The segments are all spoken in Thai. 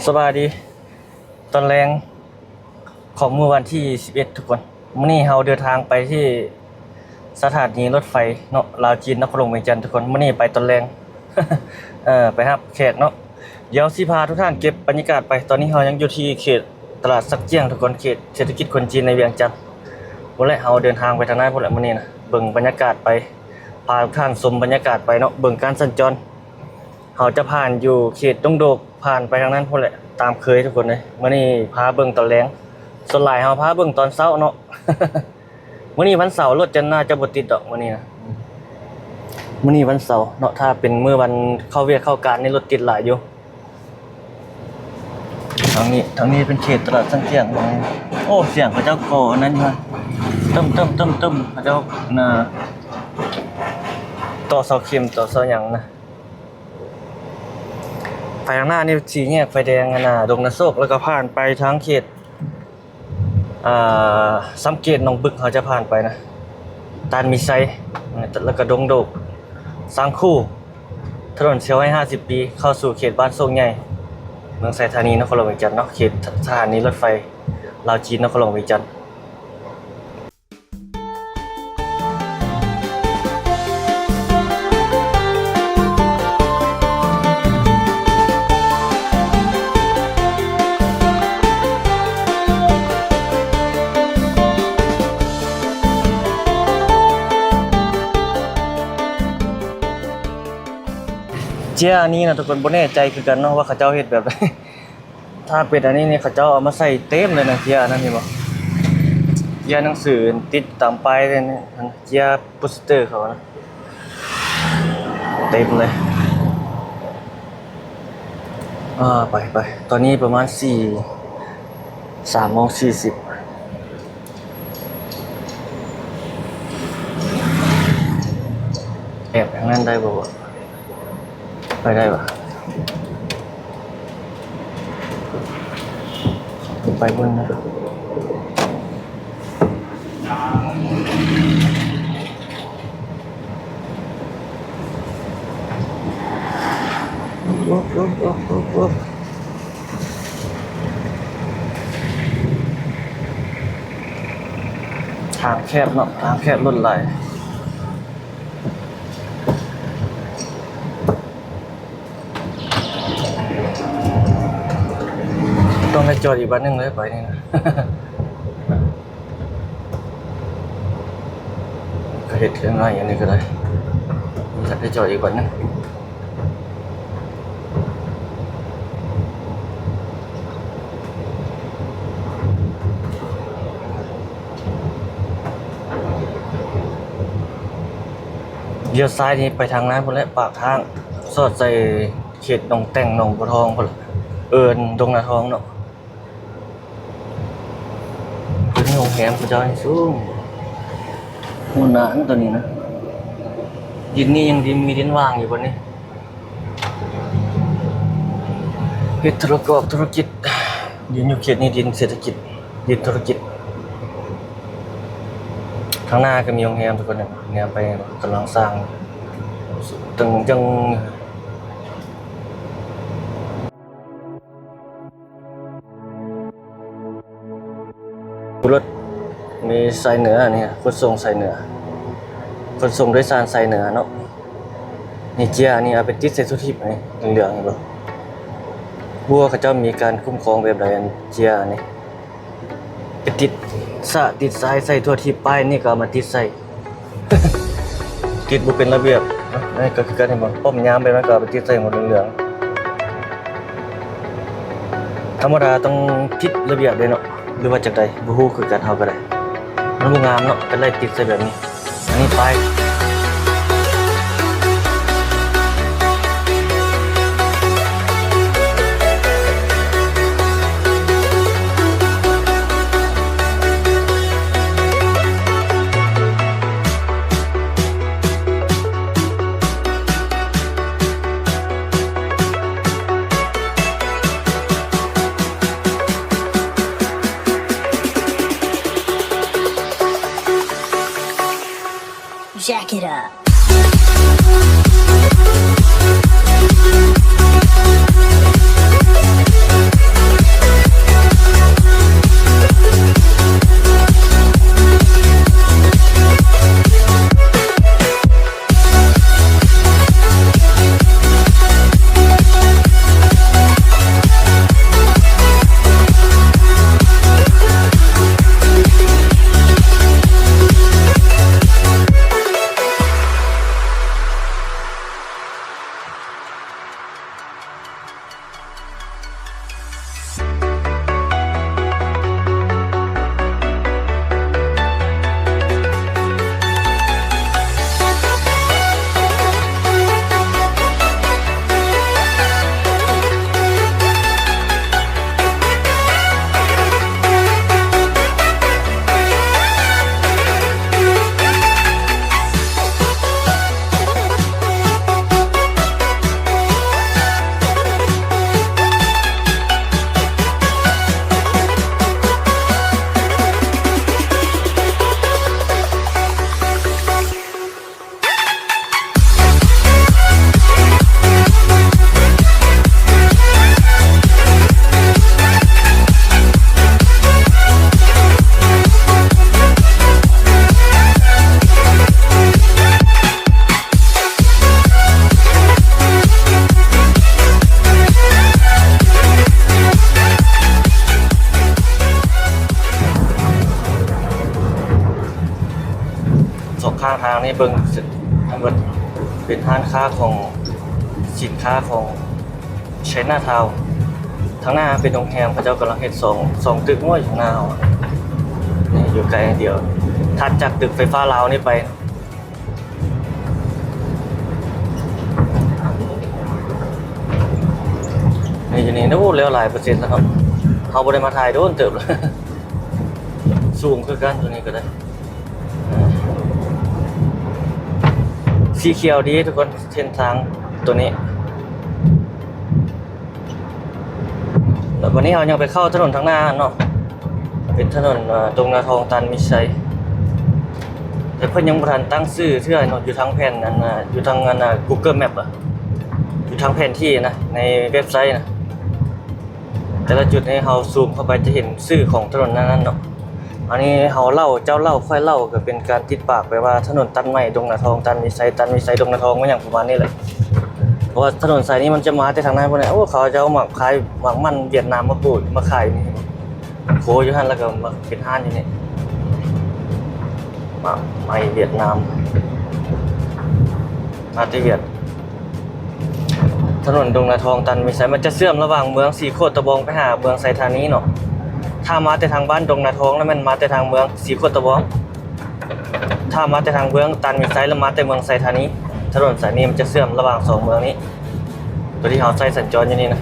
สบายดีตอนแรงของเมื่อวันที่11ทุกคนมื้อนี้เราเดินทางไปที่สถานีรถไฟเนาะลาวจีนนครหลวงเวียงจันทร์ทุกคนมื้อนี้ไปตอนแรง ไปรับแขกเนาะเดี๋ยวสิพาทุกท่านเก็บบรรยากาศไปตอนนี้เรายังอยู่ที่เขตตลาดสักเจี้ยงทุกคนเขตเศรษฐกิจคนจีนในเวียงจันทร์พุ่นแหละเราเดินทางไปทางไหนพุ่นแหละมื้อนี้นะเบิ่งบรรยากาศไปพาทุกท่านชมบรรยากาศไปเนาะเบิ่งการสัญจรเราจะผ่านอยู่เขตดงโดกผ่านไปทางนั้นพุ่นแหละตามเคยทุกคนเลยมื้อนี้พาเบิ่งตอนแรงส่วนหลายเฮาพาเบิ่งตอนเช้าเนาะ มื้อนี้วันเสาร์รถจะน่าจะบ่ติดดอกมื้อนี้นะมื้อนี้วันเสาร์เนาะถ้าเป็นมื้อวันเข้าเวียกเข้าการนี่รถติดหลายอยู่ทางนี้เป็นเขตตลาดสังเกียงโอ้เสียงพระเจ้าก่ออันนั้นมาตึ้มพระเจ้าน่ะต่อเสาเข็มต่อเสาหยังนะไปทางหน้านี่สี่แยกไฟแดงน่ะดงนาโศกแล้วก็ผ่านไปทางเขตสังเกตหนองบึกเขาจะผ่านไปนะตานมีไซแล้วก็ดงโดกสังคู่ถนนเชียวให้50 ปีเข้าสู่เขตบ้านโซ่งใหญ่เมืองไซธานีนครหลวงเวียงจันทร์เนาะเขตสถานีรถไฟลาวจีนนครหลวงเวียงจันทร์เจียอันนี้นะทุกคนบ่แน่ใจคือกันเนาะว่าเขาเจ้าเฮ็ดแบบใด ถ้าเป็นอันนี้เนี่ยเขาเจ้าเอามาใส่เต็มเลยนะเจียนั่นนี่บ่เจียหนังสือติดตามป้ายเลยนี่เจียโปสเตอร์เขานะเต็มเลยไปตอนนี้ประมาณ3:40แอบอย่างนั้นได้บ่วะไปได้ปะไปบนนะทางแคบเนาะทางแคบรถไหลต้องให้จอดอีกวันนึงเลยไปนี่นะก็เห็ดเรื่องอะไรอย่างนี้ก็ได้อยากให้จอดอีกวันนึงเลี้ยวซ้ายนี่ไปทางนั้นพุ่นแหละปากทางสอดใส่เขตหนองแต่งหนองบัวทองพุ่นละดงนาทองเนาะเป็นโรงแรมกูจะให้สูงหุ่นหนานตัวนี้นะดินนี่ยังดีมีดินว่างอยู่บนนี้เฮ็ดธุรกิจดินอยู่เขตนี้ดินเศรษฐกิจดินธุรกิจข้างหน้าก็มีโรงแรมทุกคนเนี่ยไปกำลังสร้างตึงจังรถมีสายเหนือนี่ขนส่งสายเหนือขนส่งโดยสารสายเหนือเนาะนี่เจียนี่เอาไปติดใส่ทุกทิพย์นี่เหลืองๆบ่บัวเขาเจ้ามีการคุ้มครองแบบใดอันเจียนี่ไปติดสายใส่ทั่วทิพย์ป้ายนี่ก็เอามาติดใส่ ติดบ่เป็นระเบียบนี่ก็คือการที่มันป้อมยามไปมันก็เอาไปติดใส่หมดเหลืองๆธรรมดาต้องติดระเบียบเลยเนาะหรือว่าจากใดบ่ฮู้คือการเฮาก็ได้มันบ่งามเนาะเป็นไรติดใส่แบบนี้อันนี้ป้าย Jack it up. ข้างทางนี่เบิ่งทั้งหมดเป็นห้างค้าของสินค้าของไชน่าทาวน์ทางหน้าเป็นโรงแรมพระเจ้ากำลังเฮ็ดสองตึกง้อยอยู่หน้าเอานี่อยู่ไกลอย่างเดียวถัดจากตึกไฟฟ้าลาวนี่ไปนี่อยู่นี่นะพูดแล้วหลายเปอร์เซ็นต์แล้วครับเขาบ่ได้มาถ่ายโดนเติบเลยสูงคือกันตัวนี้ก็ได้สีเขียวดีทุกคนเส้นทางตัวนี้แล้ววันนี้เรายังไปเข้าถนนทางหน้าเนาะเป็นถนนตรงนาทองตันมิชัยแต่เพิ่นยังบ่ทันตั้งชื่อเทื่อเนาะอยู่ทางแผ่นอันอยู่ทางอันGoogle Map อ่ะอยู่ทางแผนที่นะในเว็บไซต์นะแต่ละจุดนี้เราซูมเข้าไปจะเห็นชื่อของถนนนั้นๆเนาะอันนี้เราเล่าเจ้าเล่าค่อยเล่าก็เป็นการติดปากไปว่าถนนตันใหม่ดงนาทองตันมิชัยดงนาทองก็อย่างประมาณนี้แหละเพราะว่าถนนสายนี้มันจะมาแต่ทางนั้นพวกนี้โอ้เขาจะเอาหมักขายหมักมันเวียดนามมาปลูกมาขายนี่โคอยู่หั่นแล้วก็มาเป็นห้านอยู่นี่หมักไม้เวียดนามมาที่เวียดถนนดงนาทองตันมิชัยมันจะเชื่อมระหว่างเมืองสีโคตรตะบองไปหาเมืองไซธานีเนาะถ้ามาแต่ทางบ้านดงนาทองแล้วมันมาแต่ทางเมืองสีโคตรตะบองถ้ามาแต่ทางเมืองตันมิชัยแล้วมาแต่เมืองไซธานีถนนสายนี้มันจะเชื่อมระหว่างสองเมืองนี้ตัวที่เราใช้สัญจรอยู่นี่นะ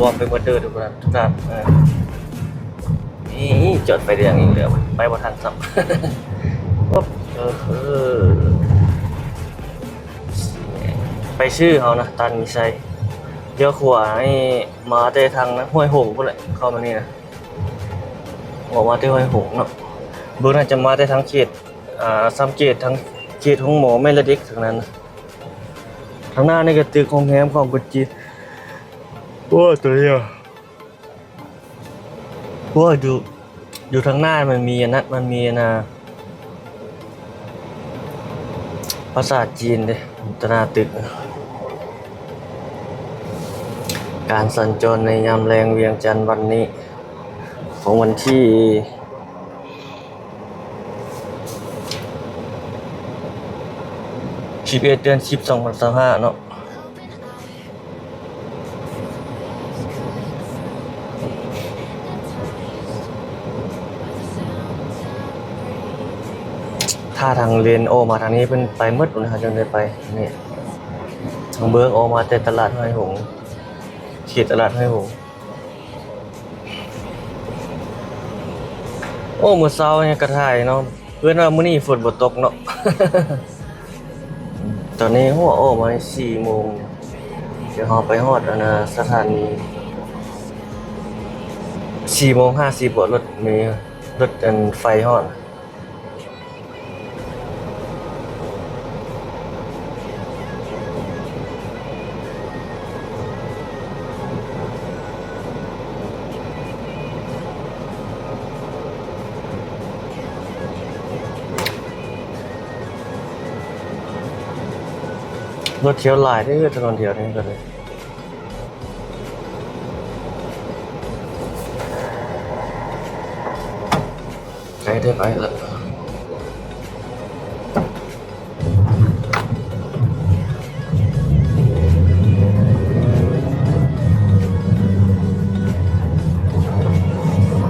รวมเป็นวันเดอร์ทุกท่านนี่จดไปเรื่องอีกแล้วไปบ่ทันซ้ำปุ๊บไปชื่อเขานะตันมิชัยเดี๋ยวขวานี่มาแต่ทางห้วยหงส์พุ่นแหละเข้ามานี่นะออกมาที่ห้วยหงส์เนาะเบิ่งน่าจะมาแต่ทางเขตซ้ำเขตทางเขตของหมอแม่ละเด็กทางนั้นนะทางหน้านี่ก็ตึกโรงแรมของกุจิตโอ้ตัวเดียวโอ้อยู่ทางหน้ามันมีอันนั้นมันมีนะภาษาจีนเด้ตหน้าตึกการสัญจรในยามแรงเวียงจันทร์วันนี้ของวันที่11 เดือน 10 2025เนาะถ้าทางเลนโอมาทางนี้เพิ่นไปมืดนะครับจังได้ไปนี่ทางเบื้องโอมาแต่ตลาดห้วยหงส์เขตตลาดห้วยหงส์โอ้มื้อเช้าเนี่ยกระถ่ายเนาะเพื่อนว่ามื้อนี้ฝนบ่ตกเนาะ ตอนนี้หัวโอมา4 โมงเดี๋ยวเราไปฮอดสถานี4 โมง 50บ่รถมีรถไฟฮอดรถเที่ยวหลายที่ถนนเที่ยวนี้ก็เลยใกล้ได้ไปแล้ว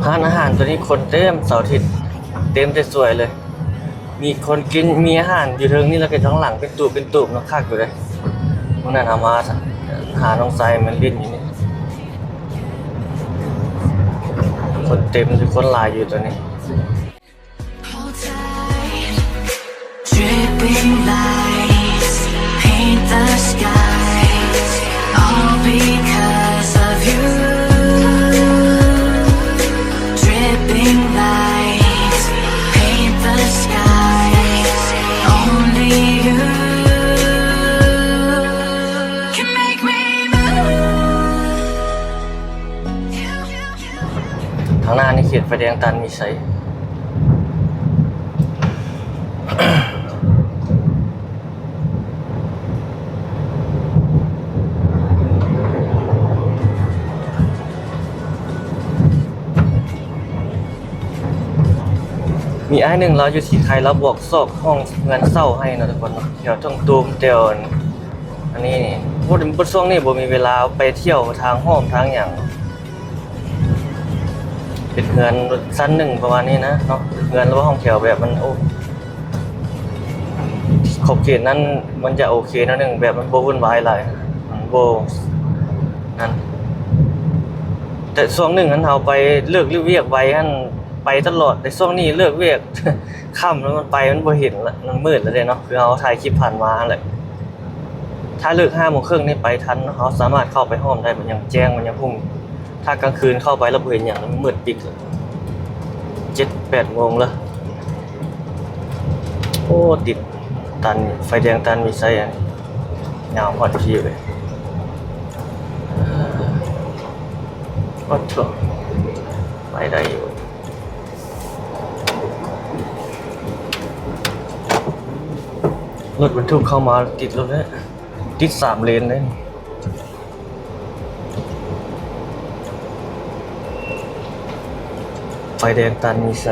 ร้านอาหารตัวนี้คนเต็มเสาร์อาทิตย์เต็มแต่สวยเลย มีคนกินมีอาหารอยู่เทิงนี่แล้วก็ข้างหลังเป็นตูบเนาะคักอยู่เลยพวกนั้นเอามาหาน้องไซมันลิ้นอยู่นี่คนเต็มคนหลายอยู่ตัวนี้ Dripping lights paint the skies, all because of you. Dripping lights paint the skies, only you can make me move. ทางหน้านี่เขียนไฟแดงตันมีใช้มีไอ้หนึ่งเราอยู่ที่ไทยเราบอกซอกห้องเงินเศร้าให้นะทุกคนเนาะเดี๋ยวต้องตูมเตียวอันนี้นี่พูดถึงช่วงนี้บ่มีเวลาไปเที่ยวทางห้องทางอย่างเป็นเงินชั้นหนึ่งประมาณนี้นะเนาะเงินหรือว่าห้องแถวแบบมันโอ้ขอบเขตนั้นมันจะโอเคนะหนึ่งแบบมันโบวุ่นวายหลายโบนั่นแต่ช่วงหนึ่งนั้นเราไปเลิกเวียกไว้อันไปตลอดแต่ช่วงนี้เลิกเวียก ค่ำแล้วมันไปมันบ่เห็นละมันมืดแล้วเนาะคือเราถ่ายคลิปผ่านมาแหละถ้าเลิก5:30นนี่ไปทันเขาสามารถเข้าไปห้องได้มันยังแจ้งมันยังพุ่งถ้ากลางคืนเข้าไปแล้วบ่เห็นอย่างมันมืดปิกเลย7-8 โมงแล้วโอ้ติดตันไฟแดงตันมีไซอันยาวพอดพี่เลยโอ้โหไปได้อยู่รถบรรทุกเข้ามาติดรถเลยติด3 เลนเลยไฟแดงตันมีไซ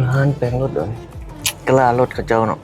ร้านแปลงรถเลยกล้ารถกับเจ้าเนาะ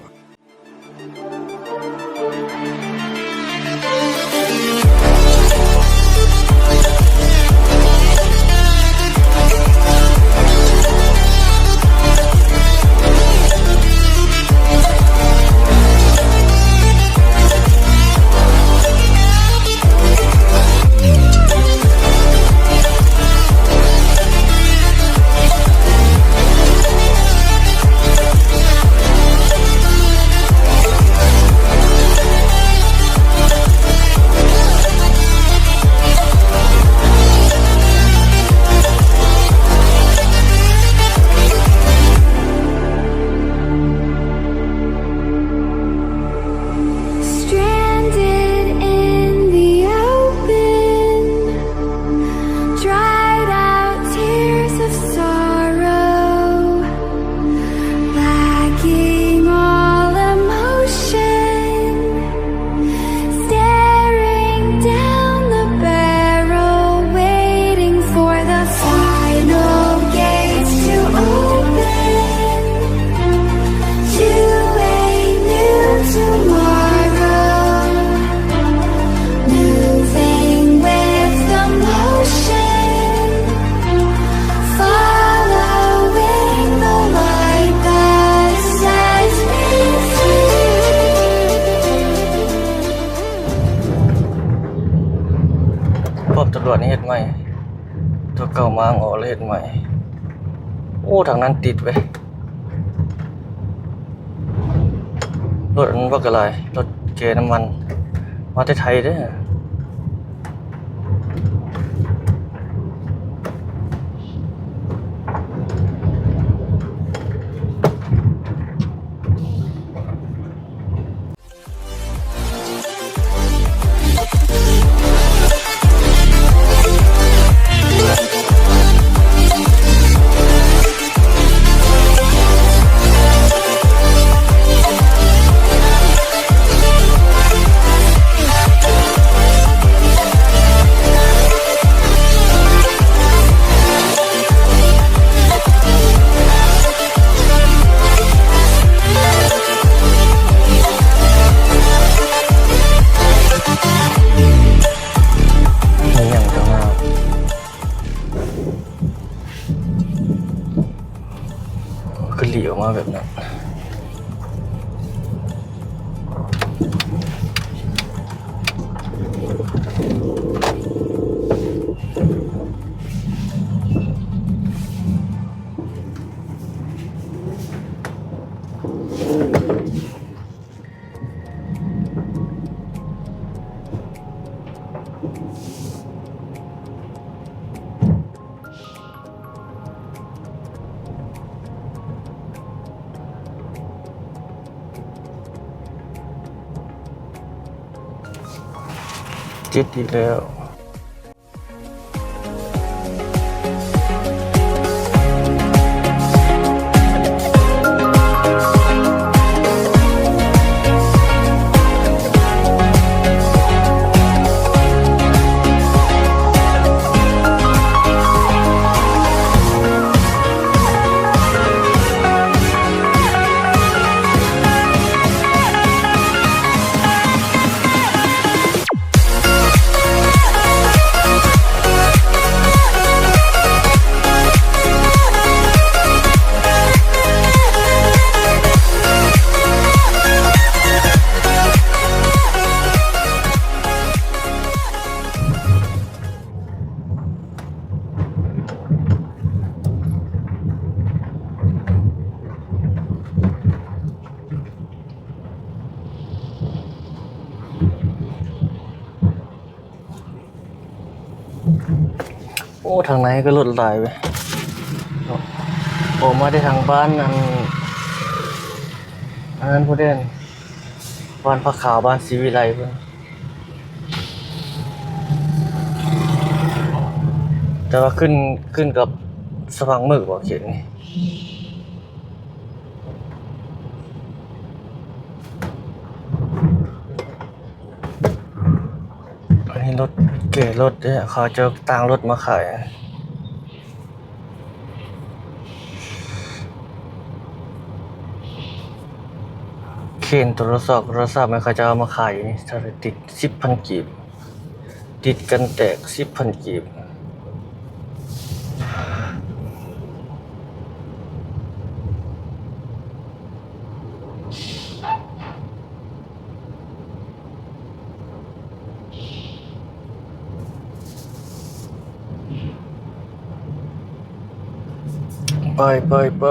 ตำรวจนี่เฮ็ดใหม่ตัวเก่ามาออกแล้วเฮ็ดใหม่โอ้ทางนั้นติดเว้ยรถมันบ่กระไรรถเกน้ำมันมาแต่ไทยเด้อ แบบนั้นจิตอีกแล้วโอ้ทางไหนก็รถหลายไปออกมาได้ทางบ้านอันนั้นผู้เด่นบ้านพระขาวบ้านศรีวิไลเพิ่นแต่ว่าขึ้นกับสว่างมืดบ่เขียนนี่อันนี้รถเก๋รถเนี่ยเขาจะต่างรถมาขายเคนโทรศัพท์มันเขาจะเอามาขายอยู่นี่ถ้าติด 10,000 กีบติดกันแตก 10,000 กีบไป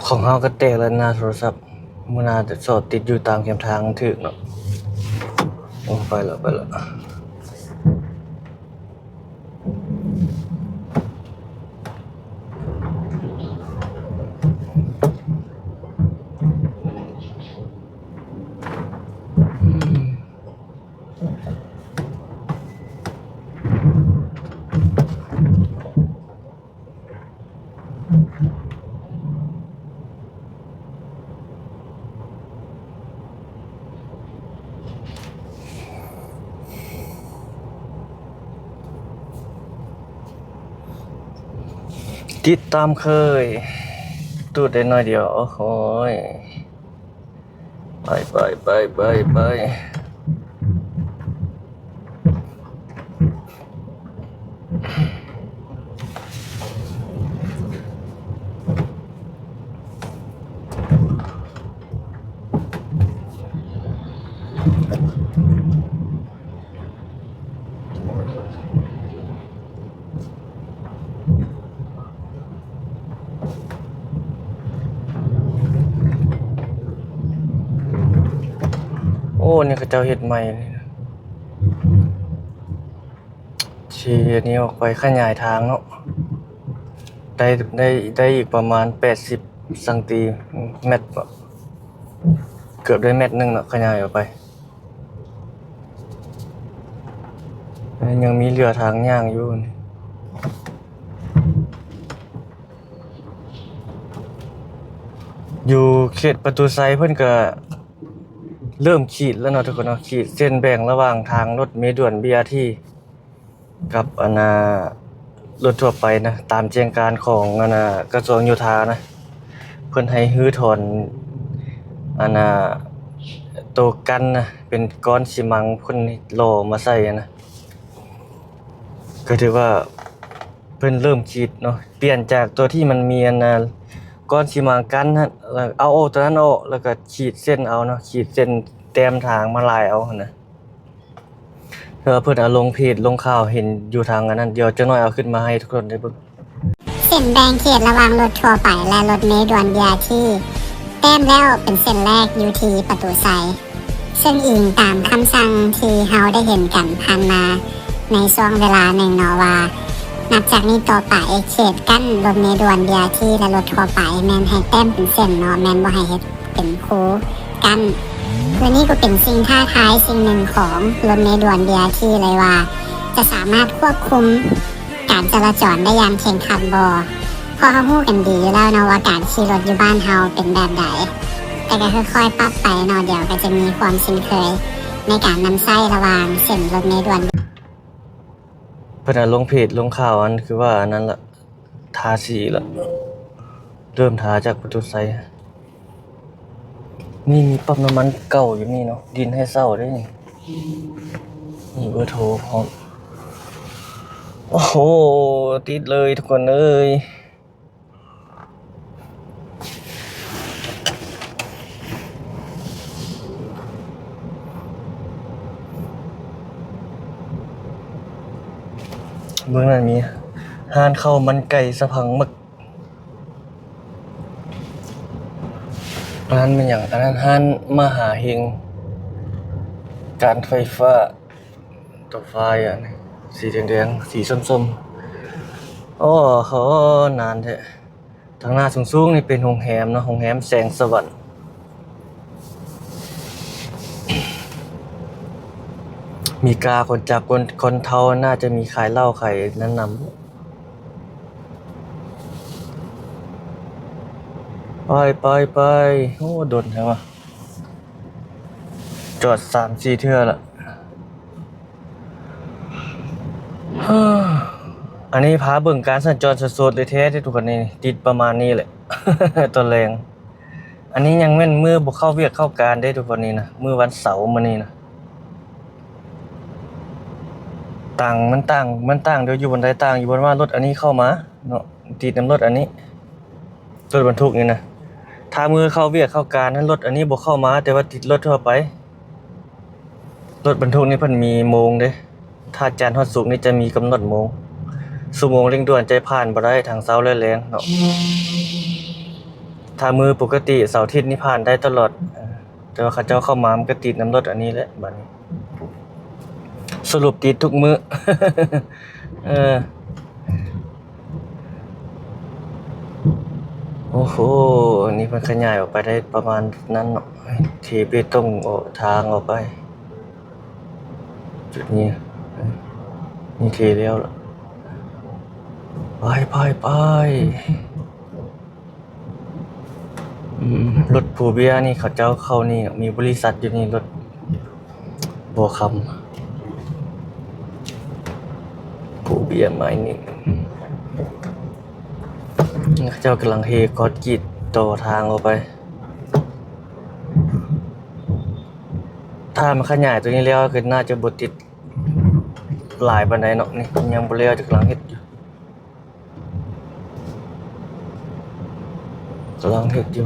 ของเฮาก็แตกแล้วนะโทรศัพท์มื้อหน้าจะสอดติดอยู่ตามแคมทางถึกเนาะโอ้ไปแล้วติดตามเคยตูดได้หน่อยเดียวโอ้โหยไปโอ้นี่เขาเจ้าเฮ็ดใหม่เลยนะชีอันนี้ออกไปขยายทางเนาะได้อีกประมาณ80ซังตีเมตรบ่เกือบได้เมตรหนึงเนาะขยายออกไปยังมีเหลือทางย่างอยู่นี่อยู่เขตประตูไซเพิ่นก็เริ่มขีดแล้วเนาะทุกคนเนาะขีดเส้นแบ่งระหว่างทางรถเมล์ด่วน BRT กับ รถทั่วไปนะตามแจ้งการของกระทรวงโยธานะเพิ่นให้รื้อถอนอันน่ะตัวกันนะเป็นก้อนสิมังเพิ่นหล่อมาใส่นะก็ถือว่าเพิ่นเริ่มคิดเนาะเปลี่ยนจากตัวที่มันมีก้อนสิมังกันนะแล้วเอาออกตัวนั้นออกแล้วก็ขีดเส้นเอาเนาะขีดเส้นแต้มทางมาลายเอานะเพิ่นเอาลงเพจลงข่าวเห็นอยู่ทางอันนั้นเดี๋ยวจะน้อยเอาขึ้นมาให้ทุกคนได้เบิ่ง เส้นแบ่งเขตระหว่างรถทั่วไปและรถเมล์ด่วน BRT แต้มแล้วเป็นเส้นแรกอยู่ที่ประตูไซซึ่งอิงตามคำสั่งที่เฮาได้เห็นกันผ่านมาในช่วงเวลาหนึ่งเนาะว่านับจากนี้ต่อไปเขตกั้นรถเมล์ด่วน BRT และรถทั่วไปแม่นให้แต้มเป็นเส้นเนาะแม่นบ่ให้เฮ็ดเป็นคูกั้นและนี่ก็เป็นสิ่งท้าทายสิ่งหนึ่งของรถเมล์ด่วน BRT เลยว่าจะสามารถควบคุมการจราจรได้อย่างเข่งขันบ่เพราะเขาพูดกันดีอยู่แล้วเนาะว่าการขี่รถอยู่บ้านเฮาเป็นแบบใดแต่ก็ค่อยๆปรับไปเนาะเดี๋ยวก็จะมีความชินเคยในการนำไส้ระหว่างเส้นรถเมล์ด่วน เพิ่นลงเพจลงข่าวอันคือว่าอันนั้นละทาสีละเริ่มทาจากประตูไซนี่มีปั๊มน้ำมันเก่าอยู่นี่เนาะดินให้เศร้าได้นี่นี่เบอร์โทรพร้อมโอ้โหติดเลยทุกคนเอ้ยเบื้องนั้นมีห้านข้าวมันไก่สะพังหมึกอันนั้นเป็นอย่างอันนั้นห้านมหาเฮงการไฟฟ้าตัวไฟอ่ะสีแดงๆสีส้มๆโอ้เขานานแท้ทางหน้าสูงๆนี่เป็นโรงแรมเนาะโรงแรมแสงสวรรค์มีกาคนจับคนเทาน่าจะมีขายเหล้าขายนั้นนำไปโอ้โดนใช่ปะจอด3-4 เทื่อละอันนี้พาเบิ่งการสัญจรสดๆเลยแท้ที่ทุกคนนี่ติดประมาณนี้แหละ ตัวแรง อันนี้ยังแม่นมือบ่เข้าเวียกเข้าการได้ทุกคนนี่นะมือวันเสาร์มื้อนี้นะมันต่างเดี๋ยวอยู่บนใดต่างอยู่บนว่ารถอันนี้เข้ามาเนาะติดนำรถอันนี้รถบรรทุกนี่นะถ้ามือเข้าเวียกเข้าการนั้นรถอันนี้บ่เข้ามาแต่ว่าติดรถทั่วไปรถบรรทุกนี่เพิ่นมีโมงเด้ถ้าจันทร์ฮอดศุกร์นี่จะมีกำหนดโมงชั่วโมงเร่งด่วนใจผ่านบ่ได้ทางเช้าและแลงเนาะถ้ามือปกติเสาร์อาทิตย์นี่ผ่านได้ตลอดแต่ว่าเขาเจ้าเข้ามามันก็ติดนำรถอันนี้แหละบัดนี้สรุปติดทุกมื้อ โอ้โหอันนี้มันขยายออกไปได้ประมาณนั้นเนาะเทเบตงออกทางออกไปจุดนี้นี่เทแล้วล่ะไปรถผู้เบียนี่เขาเจ้าเข้านี่มีบริษัทอยู่นี่รถบัวคำผู้เบียไม้นี่เขาเจ้ากำลังเฮคอนกรีตต่อทางออกไปถ้ามันขยายตัวนี้แล้วคือน่าจะบ่ติดหลายปานใดเนาะนี่ยังบ่แล้วจะกำลังเฮ็ดอยู่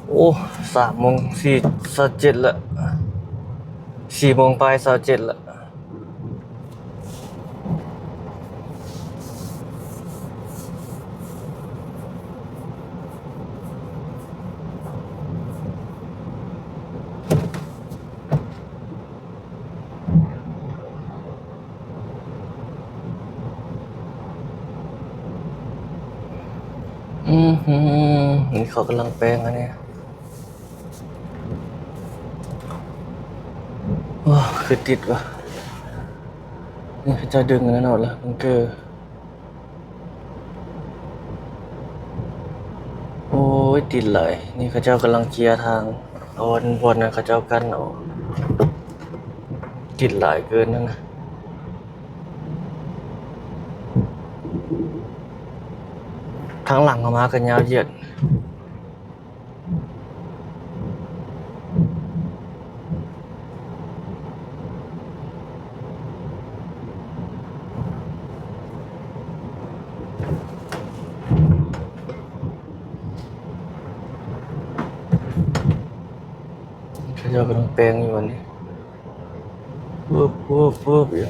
โอ้3:47ละ4:27ละนี่เขากำลังแปลงอันนี้โอ้คือติดว่ะนี่เขาจะดึงอันนั้นออกแล้วมันเกอ ติดเลยนี่เขาเจ้ากำลังเคลียร์ทางเอาวนนั้นเขาเจ้ากันออกติดหลายเกินนั่นนะทางหลังเขามากันยาวเหยียดเขาเจ้ากำลังแปลงอยู่วันนี้ปุ๊บอยู่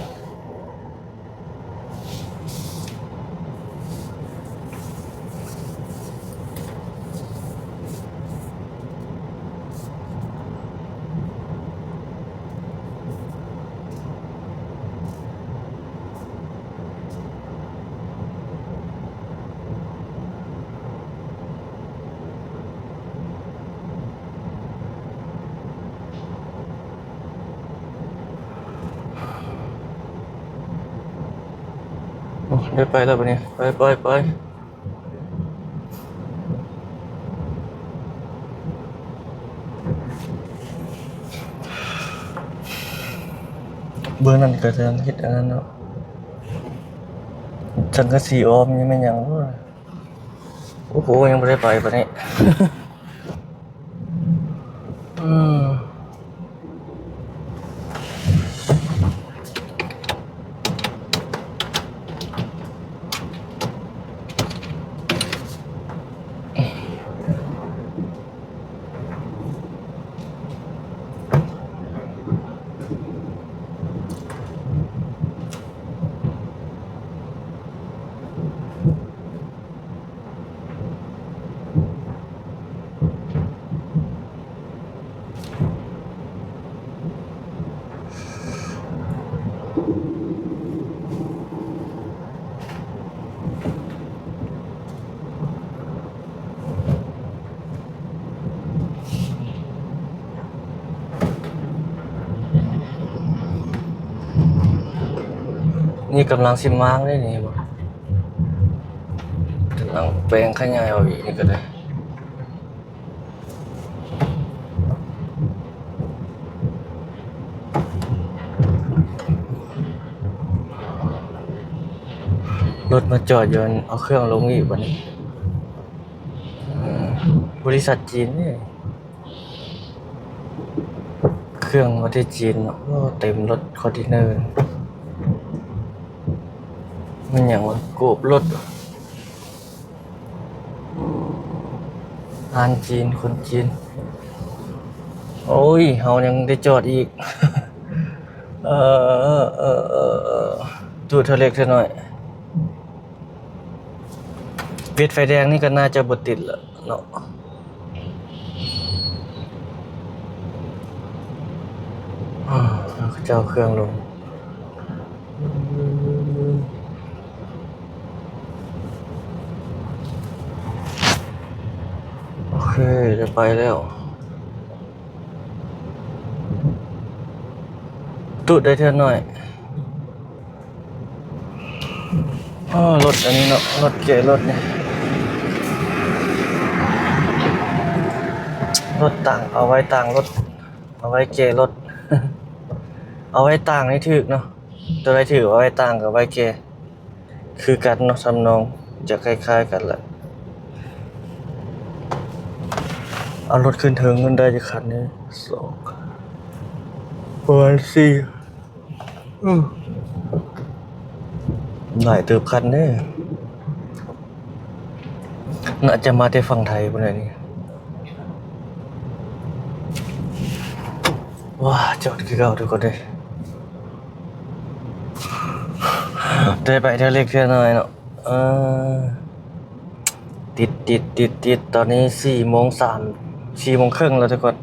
โอ้ได้ไปแล้วปะเนี่ยไปเบอร์นั้นก็จะคิดอันนั้นเนาะจังกะสีออมยังไม่ยังเลยโอ้โหยังไม่ได้ไปปะเนี่ยอืมนี่กำลังสิมางได้นี่บ่กำลังแปลงขยายเอาอีกนี่ก็ได้รถมาจอดอยู่เอาเครื่องลงอีกวันนี้บริษัทจีนนี่เครื่องประเทศจีนเนาะโอ้เต็มรถคอนเทนเนอร์มันอย่างว่าโกบรถอานจีนคนจีนโอ้ยเฮายังได้จอดอีกดูเธอเล็กเธอหน่อยเวียดไฟแดงนี่ก็น่าจะบ่ติดแล้วเนาะเจ้าเครื่องลงโอเคจะไปแล้วตุดได้เท่าหน่อยรถอันนี้เนาะรถเก๋รถเนี่ยรถต่างเอาไว้ต่างรถเอาไว้เก๋รถ เอาไว้ต่างนี่ถึกเนาะตัวไรถือเอาไว้ต่างกับไว้เก๋คือกันเนาะทำนองจะคล้ายๆกันแหละเอารถขึ้นเทิงกันได้จะคันนี้2 ประมาณ 4หลายเติบคันเนี่ยน่าจะมาแต่ฝั่งไทยคนนี้ว้าจอดคือเก่าทุกคนเลยได้ไปเท่าเล็กเท่าน้อยเนาะติดตอนนี้4:30 4:30แล้วทุกคน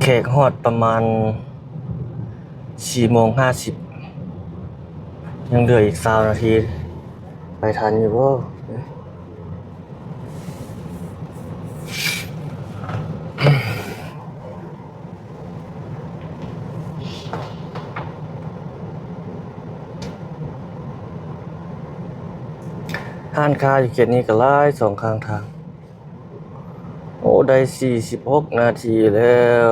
แขกฮอดประมาณ4:50ยังเหลืออีก20 นาทีไปทันอยู่บ่ ห้านค้าอยู่เขตนี้ก็หลายสองข้างทางโอ้ได้46นาทีแล้ว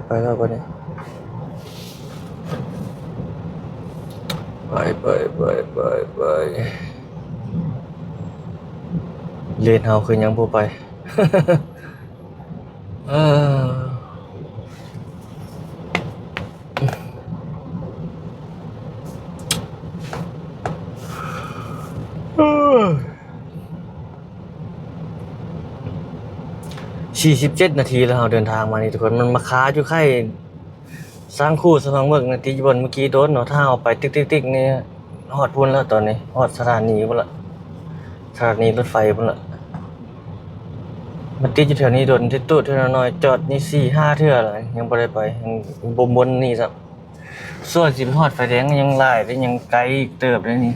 ไปแล้ววันนี้ไปเรียนเฮาคือยังบ่ไป เออ47นาทีแล้วเราเดินทางมานี่ทุกคนมันมาค้าอยู่ค่ายสร้างคู่สร้างเมืองนาทีบนเมื่อกี้โดนเนาะถ้าเอาไปติ๊กๆนี่ฮอดพุ่นแล้วตอนนี้ฮอดสถานีพุ่นละสถานีรถไฟพุ่นละมันติดอยู่แถวนี้โดนที่ตู้เท่าน้อยจอดนี่4-5เทื่อแล้วยังบ่ได้ไปยังบนนี่ซับส่วนสิไปฮอดไฟแดงยังหลายได้ยังไกลอีกเติบเลยนี่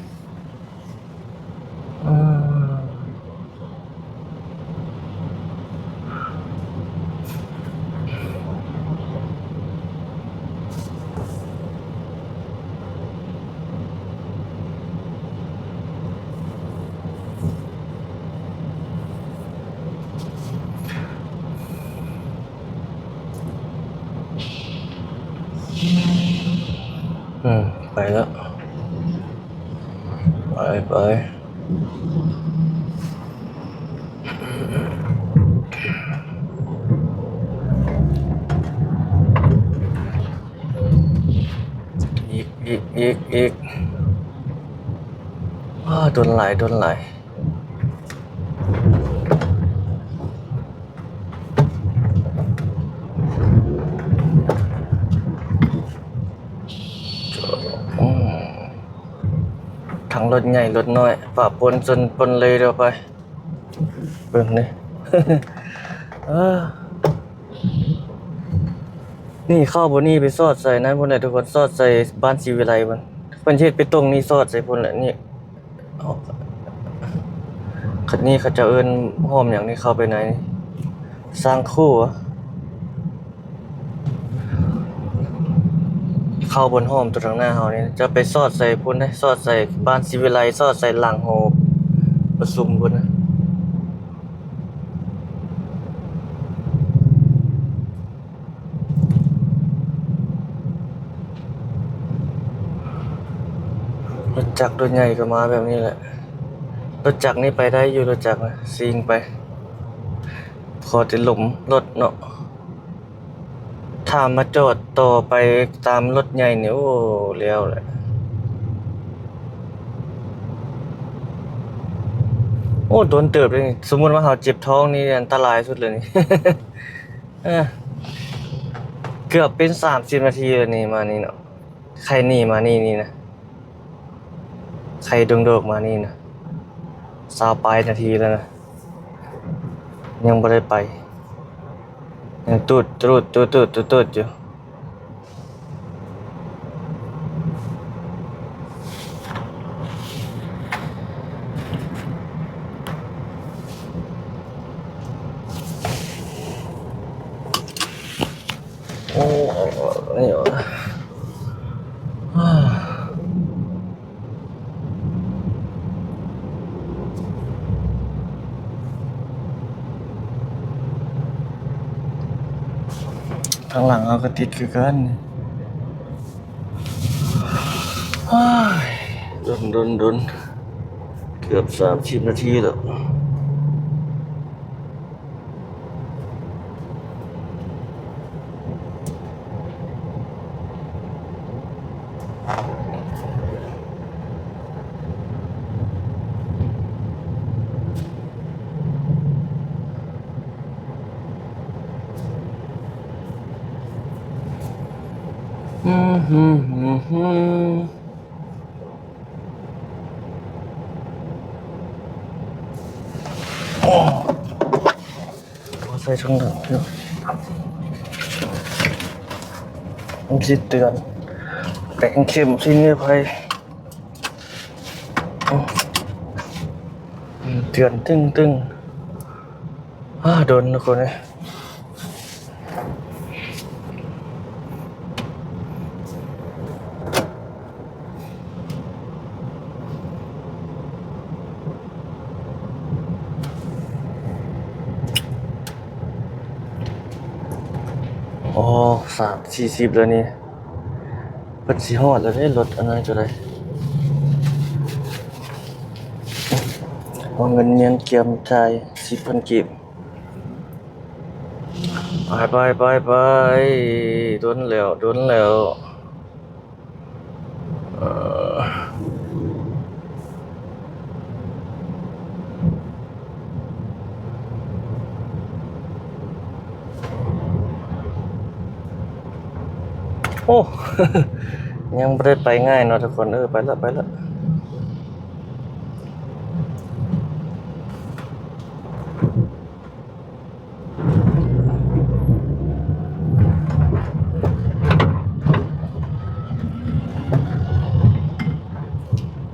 อืม ไปแล้วไปอีกโดนไหลทั้งรถใหญ่รถน้อยปะปนจนปนเลยเดี๋ยวไปเบิ่งนี่ นี่เข้าบนนี่ไปสอดใส่นั้นบนไหนทุกคนสอดใส่บ้านศรีวิไลบนเพิ่นเฮ็ดไปตรงนี้สอดใส่พุ่นแหละนี่คันนี้เขาจะเอิ้นห้อมหยังนี่เข้าไปไหนสร้างคู่อะเข้าบนห้อมตัวทางหน้าเฮานี่จะไปสอดใส่พุ่นได้สอดใส่บ้านศรีวิไลสอดใส่หลังโฮประชุมพุ่นนะรถจักรรถใหญ่ก็มาแบบนี้แหละรถจักรนี่ไปได้อยู่รถจักรนะซิ่งไปพอจะหลุมรถเนาะถ้ามาจอดต่อไปตามรถใหญ่เนี่ยโอ้เลี้ยวแหละโอ้โดนเติบเลยนี่สมมุติว่าเราเจ็บท้องนี่อันตรายสุดเลยนี่ เออเกือบเป็น30นาทีแล้วนี่มานี่เนาะใครหนีมานี่นะใครดงโดกมานี่นะ20ปลายนาทีแล้วนะยังบ่ได้ไปยังตูดอยู่โอ้นี่วะทางหลังเราก็ติดคือกันดนเกือบ30นาทีแล้วใส่ช่องหลังเนาะมันสิเตือน แต่งเข้มสิเนี่ยไปเตือนตึ้งโดนนะคนเนี่ยโอ้30-40แล้วนี่เพิ่นสิฮอดแล้วได้รถอันนั้นก็ได้เอาเงินเย็นเกียมจ่าย 10,000 กีบไปโดนแล้วเอ่อโอ้ ยังบ่ได้ไปง่ายเนาะทุกคนไปแล้ว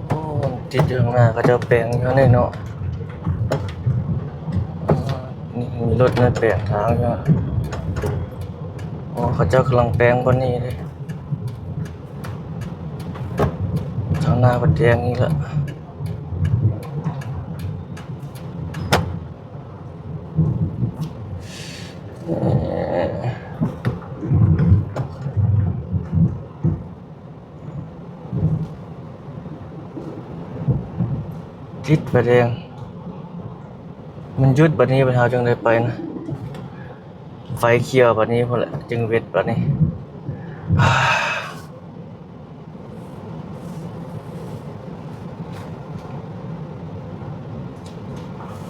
โอ้ติดอยู่ข้างหน้าก็จะแปลงอยู่นี่เนาะนี่มีรถมาแปลงทางอยู่โอ้เขาเจ้ากำลังแปลงบนนี้เลยทางหน้าก็แดงนี่ละทิศไปแดงมันยุดบัดนี้ไปเฮาจังได้ไปนะไฟเขียวบัดนี้พุ่นแหละจึงเวทบัดนี้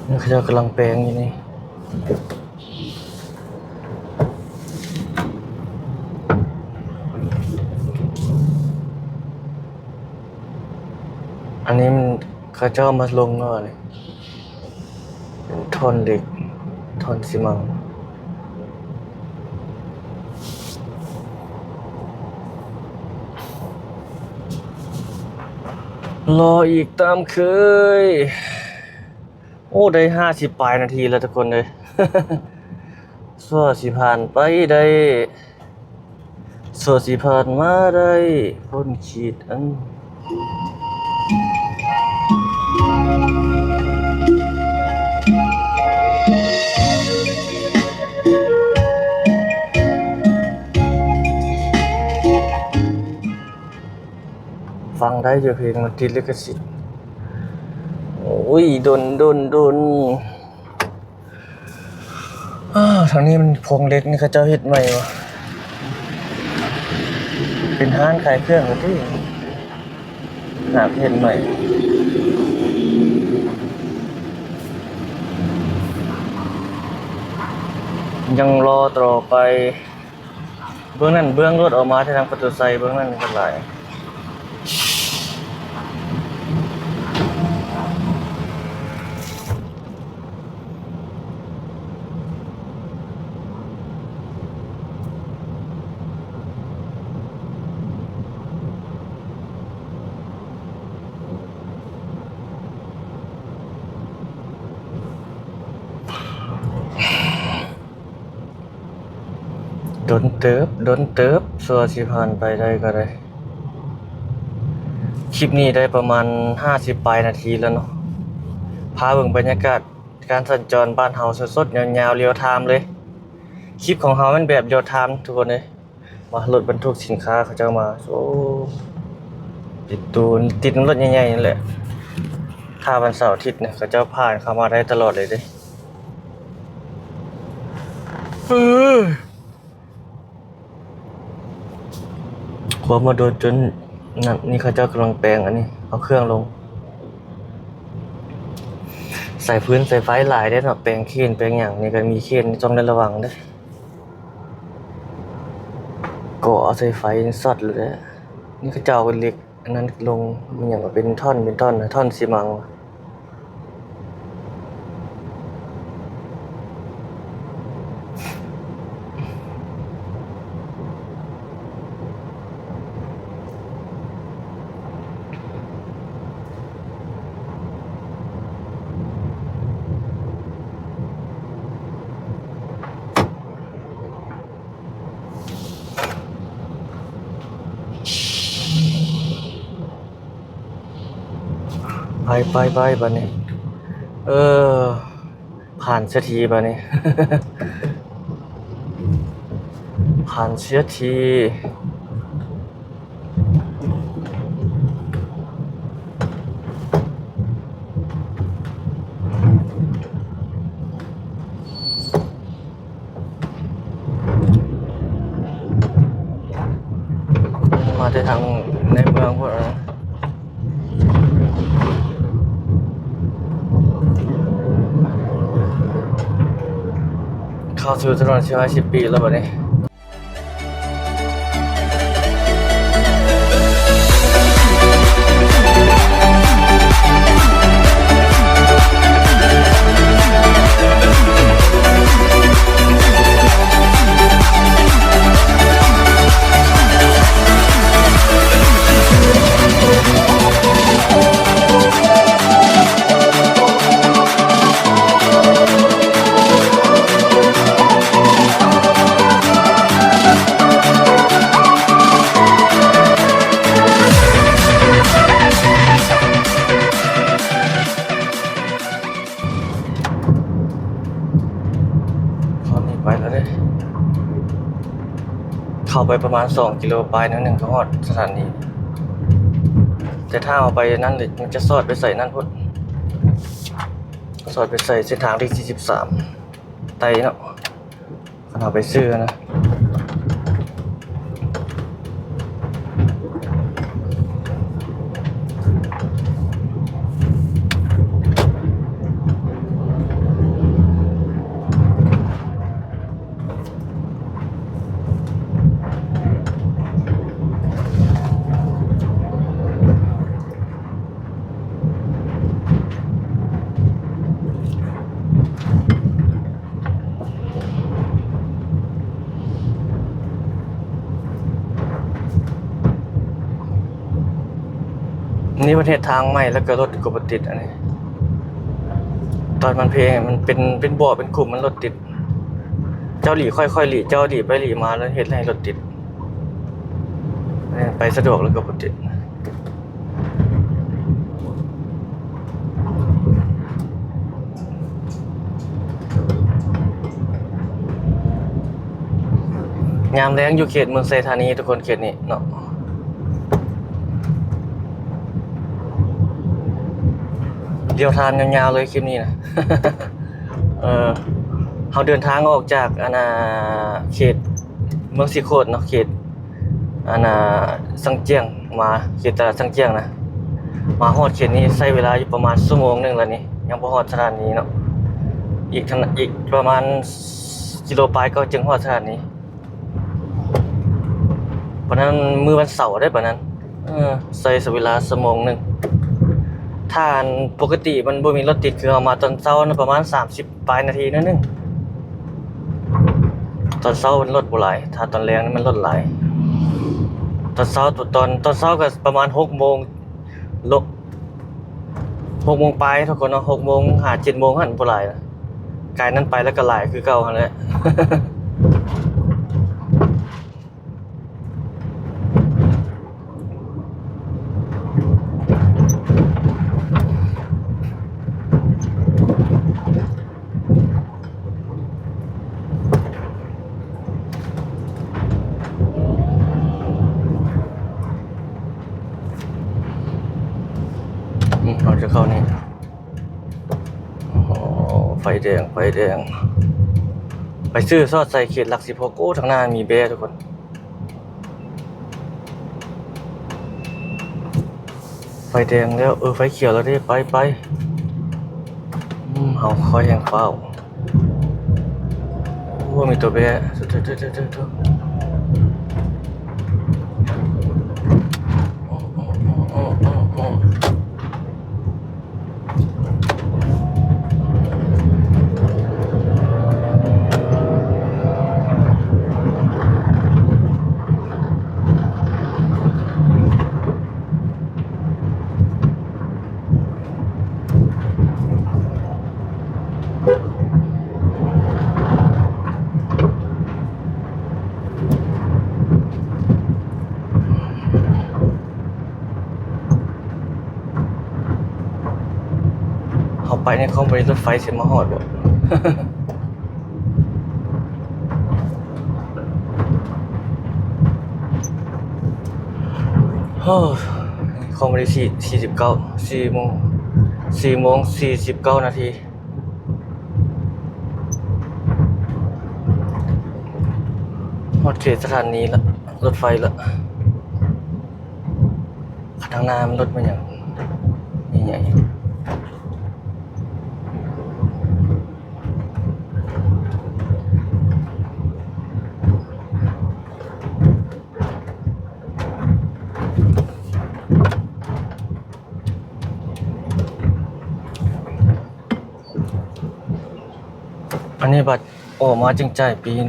นี่เขาเจ้ากำลังแปลงอยู่นี่อันนี้มันเขาเจ้ามาลงเนาะนี่เป็นท่อนเหล็กท่อนซีเมนต์รออีกตามเคยโอ้ได้50ปลายนาทีแล้วทุกคนเลย สัวสิผ่านไปได้สัวสิผ่านมาได้พ้นขีดอันฟังได้เจอเพลงมันติดลิขสิทธิ์โอ้ยโดนทางนี้มันพงเล็กนี่เขาเจ้าเฮ็ดใหม่วะเป็นห้างขายเครื่องเลยที่หาเฮ็ดใหม่ยังรอต่อไปเบื้องนั้นเบื้องรถออกมาที่ทางประตูไซเบื้องนั้นก็หลายโดนเติบสัวสิผ่านไปได้ก็ได้คลิปนี้ได้ประมาณ50ปลายนาทีแล้วเนาะพาเบิ่งบรรยากาศการสัญจรบ้านเฮาสดๆยาวๆเรียลไทม์เลยคลิปของเฮามันแบบเรียลไทม์ทุกคนเลยว่ารถบรรทุกสินค้าเขาจะมาโอ้ติดรถใหญ่ๆนั่นแหละถ้าวันเสาร์อาทิตย์เนี่ยเขาจะผ่านเข้ามาได้ตลอดเลยเด้ความมาโดนจนนั่นนี่เขาเจ้ากำลังแปลงอันนี้เอาเครื่องลงใส่พื้นใส่ไฟหลายได้เนาะแปลงเคนแปลงอย่างนี้ก็มีเคนต้องได้ระวังเด้ก่อใส่ไฟสดเลยนี่เขาเจ้าเป็นเหล็กอันนั้นลงมันอย่างเป็นท่อนนะท่อนซีเมนต์ ไปบัดนี้เออผ่านเสียทีบัดนี้ ผ่านเสียทีมาได้ทางในเมืองพวกนั้นเข้าสู่ถนนเชียงราย10 ปีแล้วบัดนี้ ตอนนี้ไปแล้วเด้เข้าไปประมาณ2 กิโลไปนิดนึงก็ฮอดสถานีแต่ถ้าเอาไปนั่นมันจะสอดไปใส่นั่นพุ่นสอดไปใส่เส้นทางที่43ไตเนาะเอาไปซื้อนะนี่ประเทศทางใหม่แล้วก็รถก็บ่ติดอันนี้ตอนมันเพลงมันเป็นบ่อเป็นกลุ่มมันรถติดเจ้าหลีค่อยๆหลีเจ้าหลีไปหลีมาแล้วเฮ็ดให้รถติดไปสะดวกแล้วก็บ่ติดยามแล้งอยู่เขตเมืองไซธานีทุกคนเขตนี้เนาะเลี้ยวทางยาวๆเลยคลิปนี้นะ เขาเดินทางออกจากเขตเมืองสีโคตรเนาะเขตสังเจียงมาเขตตลาดสังเจียงนะมาฮอดเขตนี้ใช้เวลาอยู่ประมาณชั่วโมงนึงแล้วนี่ยังบ่ฮอดสถานีเนาะอีกประมาณกิโลปลายก็จึงฮอดสถานีเพราะนั้นมื้อวันเสาร์ได้ปะนั้นใช้เวลาชั่วโมงนึงถ้าปกติมันบ่มีรถติดคือเอามาตอนเช้านะประมาณ30ปลายนาทีนั่นนึงตอนเช้ามันรถบ่หลายถ้าตอนแลงนี่มันรถหลายตอนเช้าตอนเช้าก็ประมาณ6 โมง6 โมงปลายทุกคนเนาะ6 โมงหา7 โมงหั่นบ่หลายนะไกลนั้นไปแล้วก็หลายคือเก่าหั่นแหละ เราจะเข้านี่ไฟแดงไปซื้อซอสใส่เขตหลัก16โอ้ทางหน้ามีแบร์ทุกคนไฟแดงแล้วไฟเขียวแล้วดิไปเอาคอยแห่งเฝ้าโอ้มีตัวแบร์เถอะ ไปในคอมบริรถไฟเสียมาหอดบ่ โอ้คอมบริ49 4 โมง 49 นาทีหมดเขตสถานีละรถไฟละทางหน้ามันรถมันอย่างใหญ่อันนี้บัตรออกมาจึงจ่ายปีน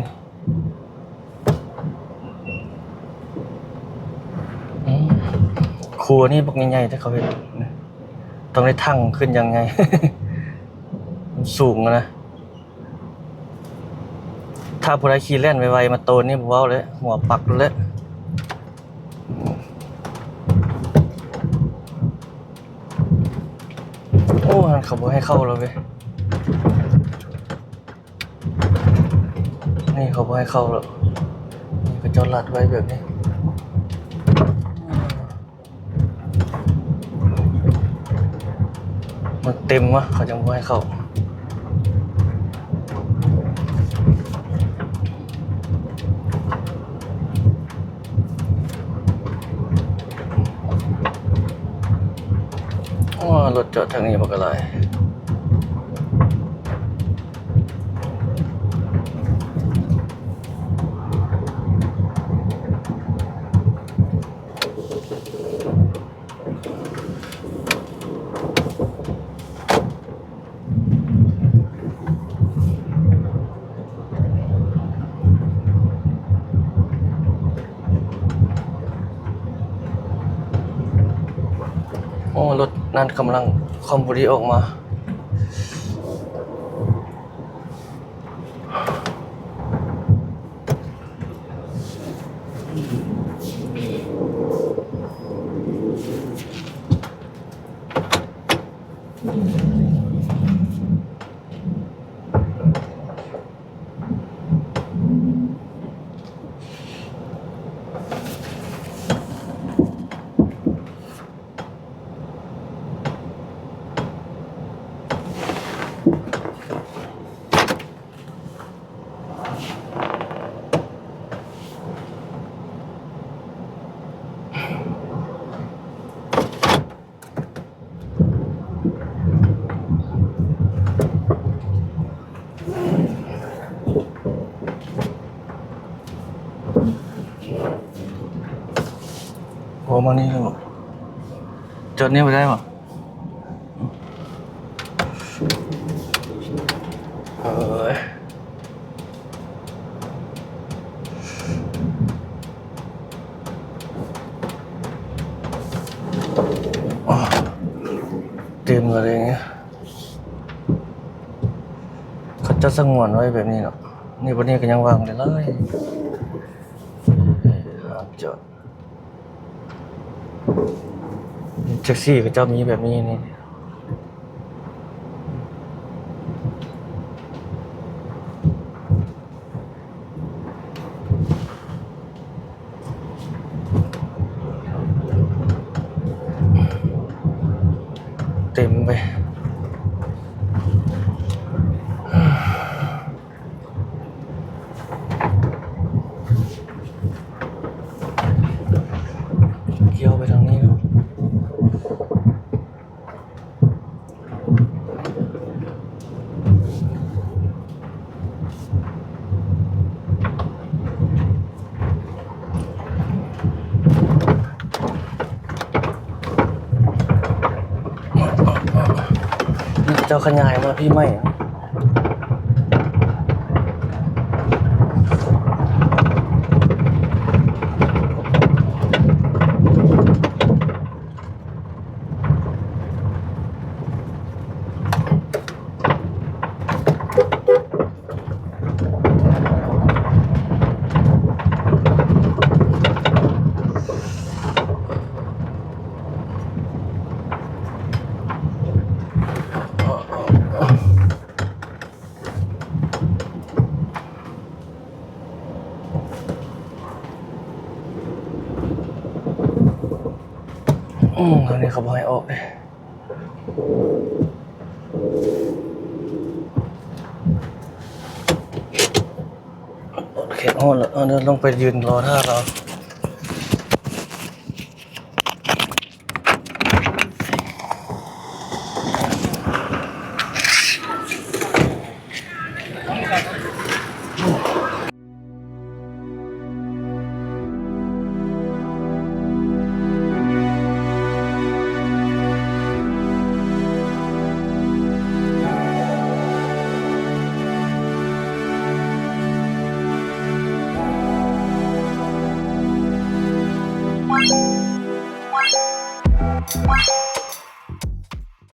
ครัวนี่บักใหญ่ๆถ้าเขาเห็นต้องได้ทั้งขึ้นยังไง มันสูงนะถ้าผู้ใดขี่เล่นไวๆมาโตนี่ผมว่าเลยหัวปักเลยโอ้มันเขาบอกให้เข้าแล้วเว้ยนี่เขาบอกให้เข้าแล้วนี่ก็จอดลัดไว้แบบนี้มันเต็มวะเขาจะบอกให้เข้ารถจอดทางนี้บอกอะไรโอ้รถนั่นกำลังคอมบุรีออกมาโอ้มานี่เลยบอกจอดนี่ไปได้มั้งเฮ้ยเต็มอะไรอย่างเงี้ยเขาจะสงวนไว้แบบนี้เนาะนี่วันนี้ก็ยังวางเลยห้ามจอดแท็กซี่ก็จะมีแบบนี้นี่เต็มไปเกี่ยวไปทางนี้เนาะเจ้าขยายมาพี่ไม่ อันนี้เขาบอกให้ออกเลยโอเคโอ้แล้วเดี๋ยวลงไปยืนรอท่าเรา